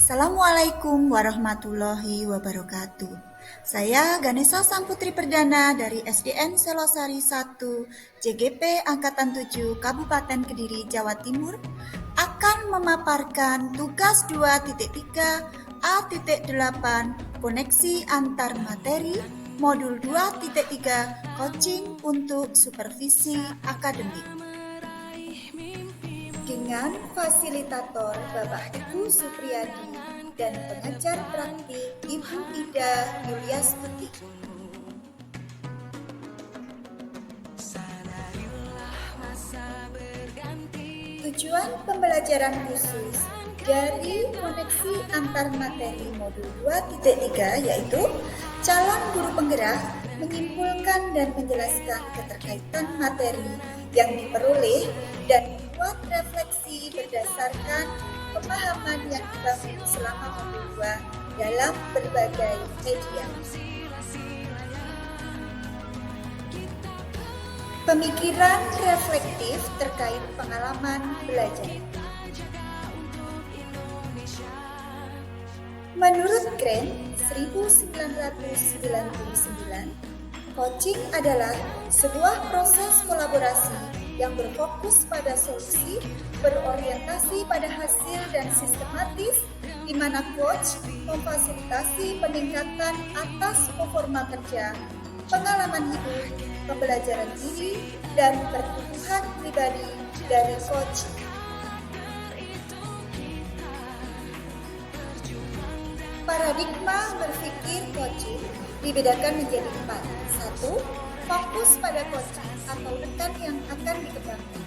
Assalamualaikum warahmatullahi wabarakatuh. Saya Ganesha Samputri Perdana dari SDN Selosari 1 JGP Angkatan 7 Kabupaten Kediri, Jawa Timur akan memaparkan tugas 2.3 A.8 koneksi antar materi modul 2.3 coaching untuk supervisi akademik dengan fasilitator Bapak Ibu Supriyadi dan pengajar praktik Ibu Ida Yuliastuti. Tujuan pembelajaran khusus dari koneksi antar materi modul 2.3 yaitu calon guru penggerak menyimpulkan dan menjelaskan keterkaitan materi yang diperoleh dan membuat refleksi berdasarkan pemahaman yang dibangun selama modul 2 dalam berbagai media. Pemikiran reflektif terkait pengalaman belajar. Menurut Grant 1999, coaching adalah sebuah proses kolaborasi yang berfokus pada solusi, berorientasi pada hasil dan sistematis, di mana coach memfasilitasi peningkatan atas performa kerja, pengalaman hidup, pembelajaran diri, dan pertumbuhan pribadi dari coach. Paradigma berpikir coaching dibedakan menjadi 4. 1. Fokus pada coaching atau rekan yang akan dikembangkan.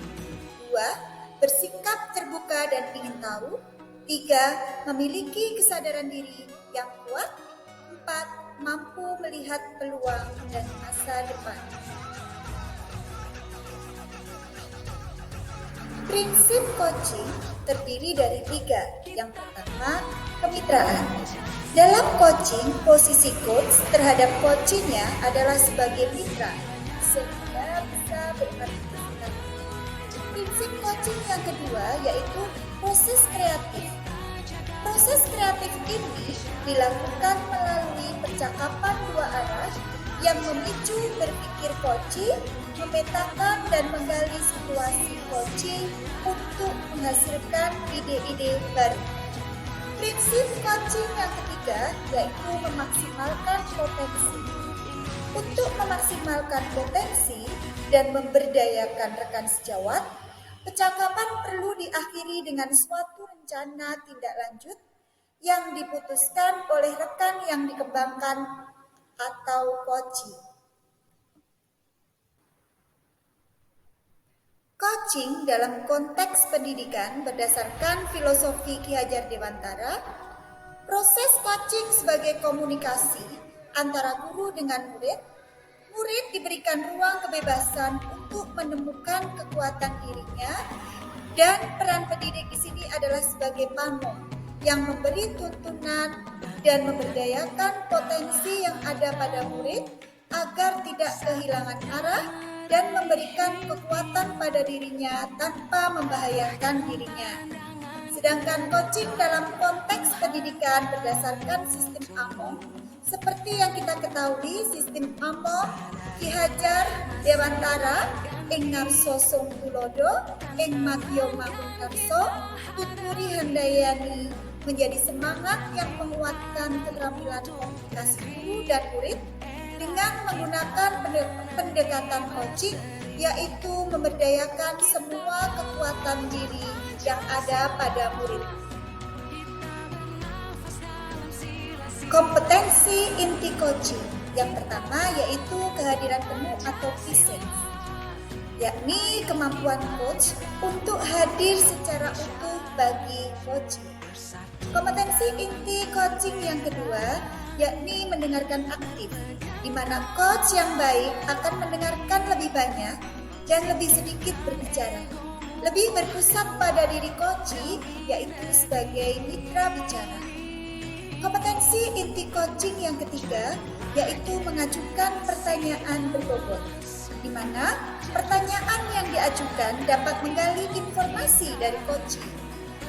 2. Bersikap terbuka dan ingin tahu. 3. Memiliki kesadaran diri yang kuat. 4. Mampu melihat peluang dan masa depan. Prinsip coaching terdiri dari 3. Yang pertama, kemitraan. Dalam coaching, posisi coach terhadap coachingnya adalah sebagai mitra, sehingga bisa berpartisipasi. Prinsip coaching yang kedua yaitu proses kreatif. Proses kreatif ini dilakukan melalui percakapan dua arah yang memicu berpikir coaching, memetakan dan menggali situasi coaching untuk menghasilkan ide-ide baru. Prinsip coaching yang ketiga yaitu memaksimalkan potensi. Untuk memaksimalkan potensi dan memberdayakan rekan sejawat, percakapan perlu diakhiri dengan suatu rencana tindak lanjut yang diputuskan oleh rekan yang dikembangkan atau coachee. Coaching dalam konteks pendidikan berdasarkan filosofi Ki Hajar Dewantara, proses coaching sebagai komunikasi antara guru dengan murid. Murid diberikan ruang kebebasan untuk menemukan kekuatan dirinya, dan peran pendidik di sini adalah sebagai pamong yang memberi tuntunan dan memberdayakan potensi yang ada pada murid agar tidak kehilangan arah dan memberikan kekuatan pada dirinya tanpa membahayakan dirinya. Sedangkan coaching dalam konteks pendidikan berdasarkan sistem AMO, seperti yang kita ketahui, sistem AMO Ki Hajar Dewantara ing ngarso Songkulodo ing Matyo Mangunkarso Tuturi Handayani menjadi semangat yang menguatkan keterampilan komunikasi guru dan murid dengan menggunakan pendekatan coaching, yaitu memberdayakan semua kekuatan diri yang ada pada murid. Kompetensi inti coaching yang pertama yaitu kehadiran penuh atau presence, yakni kemampuan coach untuk hadir secara utuh bagi coaching. Kompetensi inti coaching yang kedua yakni mendengarkan aktif, di mana coach yang baik akan mendengarkan lebih banyak dan lebih sedikit berbicara. Lebih berpusat pada diri coachee, yaitu sebagai mitra bicara. Kompetensi inti coaching yang ketiga yaitu mengajukan pertanyaan berbobot, di mana pertanyaan yang diajukan dapat menggali informasi dari coachee.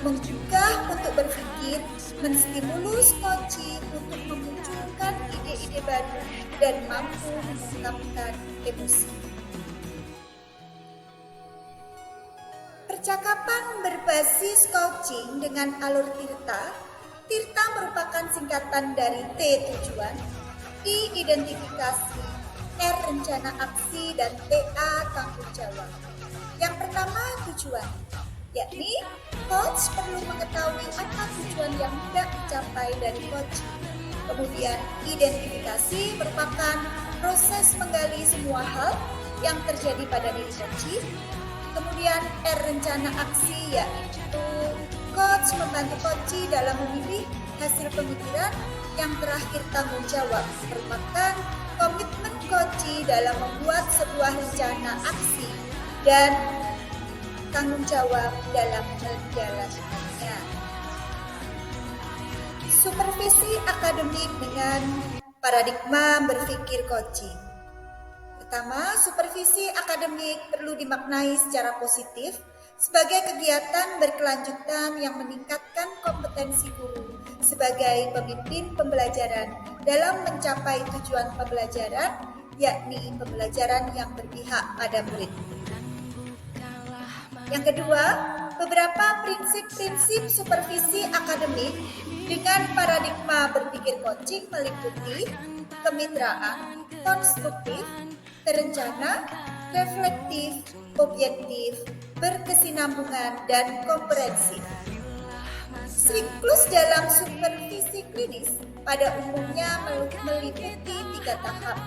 menggugah untuk berpikir, menstimulus coaching untuk memunculkan ide-ide baru dan mampu mengungkapkan emosi. Percakapan berbasis coaching dengan alur Tirta. Tirta merupakan singkatan dari T tujuan, I identifikasi, R rencana aksi, dan TA tanggung jawab. Yang pertama tujuan, yakni coach perlu mengetahui apa tujuan yang hendak dicapai dari coaching. Kemudian identifikasi merupakan proses menggali semua hal yang terjadi pada diri coach. Kemudian R rencana aksi, yaitu coach membantu coach dalam memilih hasil pemikiran. Yang terakhir tanggung jawab merupakan komitmen coach dalam membuat sebuah rencana aksi dan tanggung jawab dalam menjalankannya. Supervisi akademik dengan paradigma berpikir coaching. Pertama, supervisi akademik perlu dimaknai secara positif sebagai kegiatan berkelanjutan yang meningkatkan kompetensi guru sebagai pemimpin pembelajaran dalam mencapai tujuan pembelajaran, yakni pembelajaran yang berpihak pada murid. Yang kedua, beberapa prinsip-prinsip supervisi akademik dengan paradigma berpikir coaching meliputi kemitraan, konstruktif, terencana, reflektif, objektif, berkesinambungan, dan komprehensif. Siklus dalam supervisi klinis pada umumnya meliputi 3 tahap,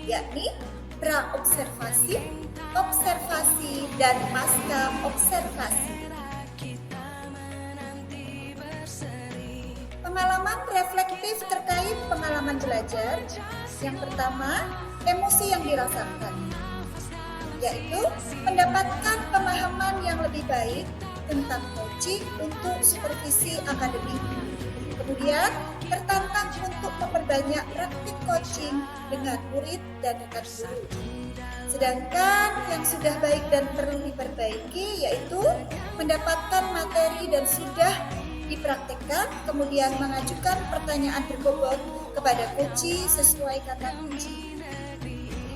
yakni pra-observasi, observasi, dan pasca observasi. Pengalaman reflektif terkait pengalaman belajar. Yang pertama, emosi yang dirasakan, yaitu mendapatkan pemahaman yang lebih baik tentang coaching untuk supervisi akademik. Kemudian, tertantang untuk memperbanyak praktik coaching dengan murid dan rekan guru. Sedangkan yang sudah baik dan perlu diperbaiki yaitu mendapatkan materi dan sudah dipraktekkan, kemudian mengajukan pertanyaan berbobot kepada coach sesuai kata kunci.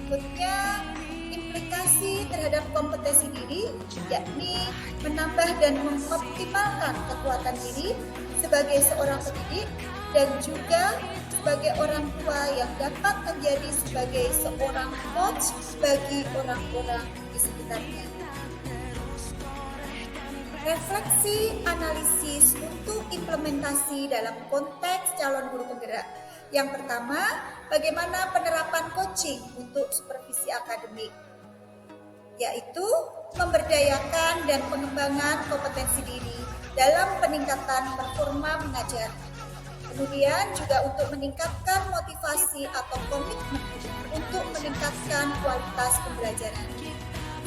Berikutnya, implikasi terhadap kompetensi diri, yakni menambah dan mengoptimalkan kekuatan diri sebagai seorang pendidik dan juga sebagai orang tua yang dapat menjadi sebagai seorang coach bagi orang-orang di sekitarnya. Refleksi analisis untuk implementasi dalam konteks calon guru penggerak. Yang pertama, bagaimana penerapan coaching untuk supervisi akademik, yaitu memberdayakan dan pengembangan kompetensi diri dalam peningkatan performa mengajar. Kemudian juga untuk meningkatkan motivasi atau komitmen untuk meningkatkan kualitas pembelajaran.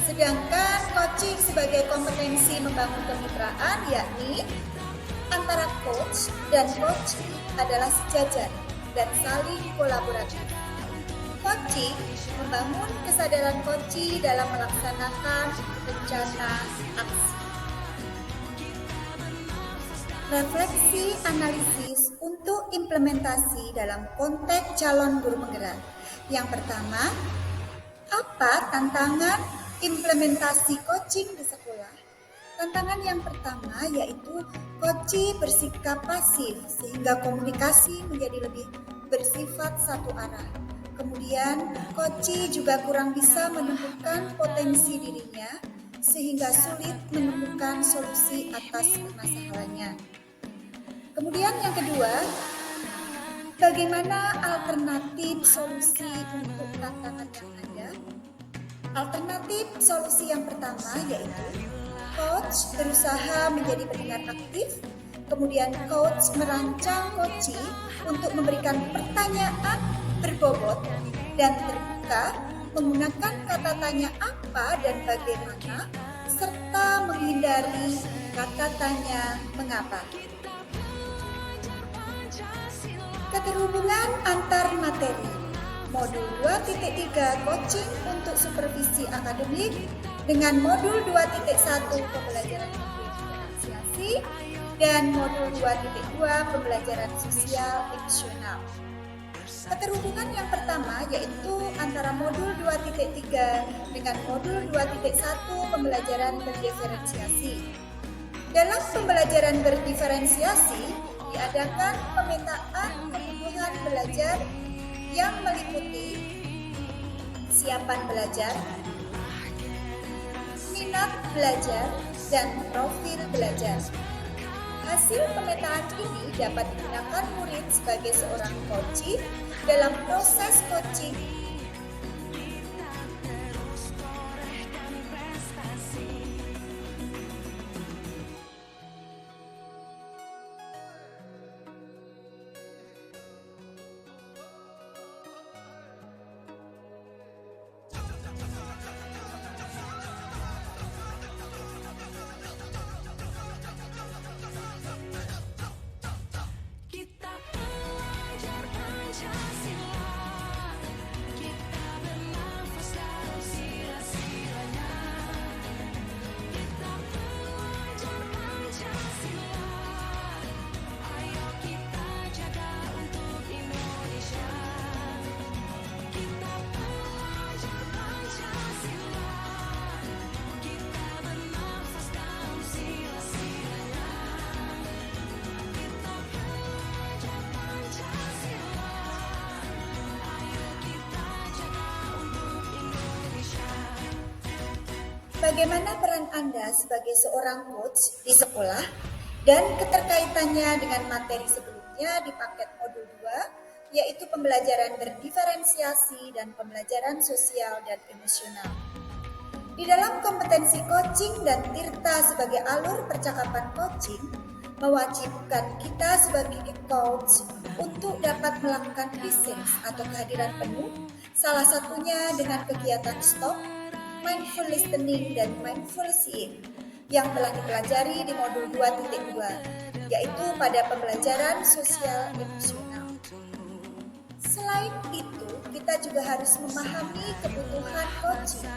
Sedangkan coaching sebagai kompetensi membangun kemitraan, yakni antara coach dan coach adalah sejajar dan saling kolaboratif. Coaching membangun kesadaran coach dalam melaksanakan rencana aksi. Refleksi analisis untuk implementasi dalam konteks calon guru penggerak. Yang pertama, apa tantangan implementasi coaching di sekolah? Tantangan yang pertama yaitu coach bersikap pasif sehingga komunikasi menjadi lebih bersifat satu arah. Kemudian coach juga kurang bisa menemukan potensi dirinya sehingga sulit menemukan solusi atas permasalahannya. Kemudian yang kedua, bagaimana alternatif solusi untuk tantangan yang ada? Alternatif solusi yang pertama yaitu coach berusaha menjadi pendengar aktif, kemudian coach merancang coach untuk memberikan pertanyaan berbobot dan terbuka, menggunakan kata tanya apa dan bagaimana, serta menghindari kata tanya mengapa. Keterhubungan antar materi. Modul 2.3 coaching untuk supervisi akademik dengan modul 2.1 pembelajaran diferensiasi dan modul 2.2 pembelajaran sosial emosional. Keterhubungan yang pertama yaitu antara modul 2.3 dengan modul 2.1 pembelajaran berdiferensiasi. Dalam pembelajaran berdiferensiasi, diadakan pemetaan kebutuhan belajar yang meliputi kesiapan belajar, minat belajar, dan profil belajar. Hasil pemetaan ini dapat digunakan murid sebagai seorang coach dalam proses coaching. Bagaimana peran Anda sebagai seorang coach di sekolah dan keterkaitannya dengan materi sebelumnya di paket modul 2, yaitu pembelajaran berdiferensiasi dan pembelajaran sosial dan emosional. Di dalam kompetensi coaching dan Tirta sebagai alur percakapan coaching, mewajibkan kita sebagai coach untuk dapat melakukan presence atau kehadiran penuh, salah satunya dengan kegiatan stop, mindful listening, dan mindful seeing yang telah dipelajari di modul 2.2, yaitu pada pembelajaran sosial emosional. Selain itu, kita juga harus memahami kebutuhan coaching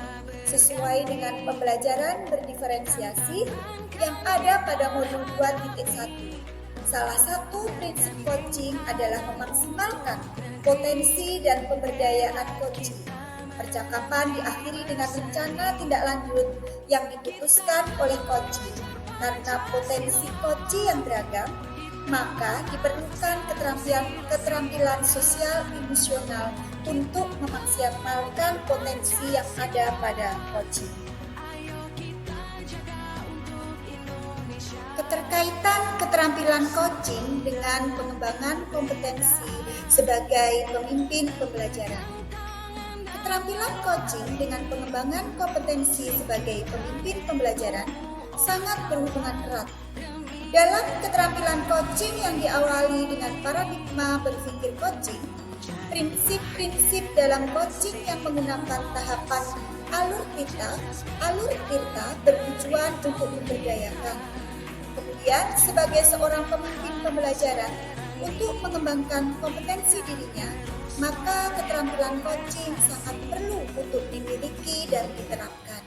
sesuai dengan pembelajaran berdiferensiasi yang ada pada modul 2.1. Salah satu prinsip coaching adalah memaksimalkan potensi dan pemberdayaan coaching. Percakapan diakhiri dengan rencana tindak lanjut yang diputuskan oleh coach. Karena potensi coach yang beragam, maka diperlukan keterampilan sosial emosional untuk memaksimalkan potensi yang ada pada coach. Keterkaitan keterampilan coaching dengan pengembangan kompetensi sebagai pemimpin pembelajaran. Keterampilan coaching dengan pengembangan kompetensi sebagai pemimpin pembelajaran sangat berhubungan erat. Dalam keterampilan coaching yang diawali dengan paradigma berpikir coaching, prinsip-prinsip dalam coaching yang menggunakan tahapan alur tirta bertujuan untuk memberdayakan. Kemudian, sebagai seorang pemimpin pembelajaran, untuk mengembangkan kompetensi dirinya, maka keterampilan coaching sangat perlu untuk dimiliki dan diterapkan.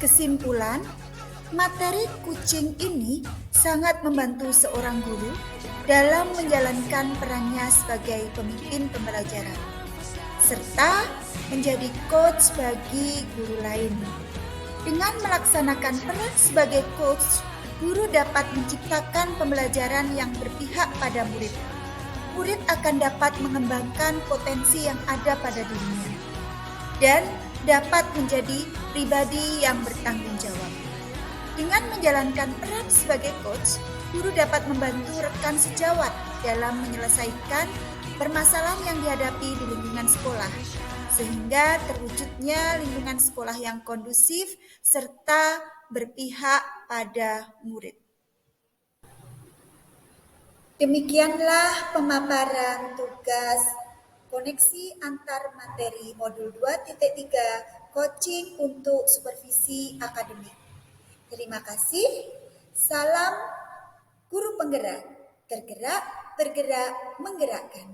Kesimpulan, materi coaching ini sangat membantu seorang guru dalam menjalankan perannya sebagai pemimpin pembelajaran, serta menjadi coach bagi guru lain. Dengan melaksanakan peran sebagai coach, guru dapat menciptakan pembelajaran yang berpihak pada murid. Murid akan dapat mengembangkan potensi yang ada pada dirinya dan dapat menjadi pribadi yang bertanggung jawab. Dengan menjalankan peran sebagai coach, guru dapat membantu rekan sejawat dalam menyelesaikan permasalahan yang dihadapi di lingkungan sekolah, sehingga terwujudnya lingkungan sekolah yang kondusif serta berpihak pada murid. Demikianlah pemaparan tugas koneksi antar materi modul 2.3 coaching untuk supervisi akademik. Terima kasih. Salam guru penggerak. Tergerak, bergerak, menggerakkan.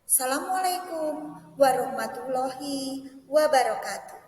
Assalamualaikum warahmatullahi wabarakatuh.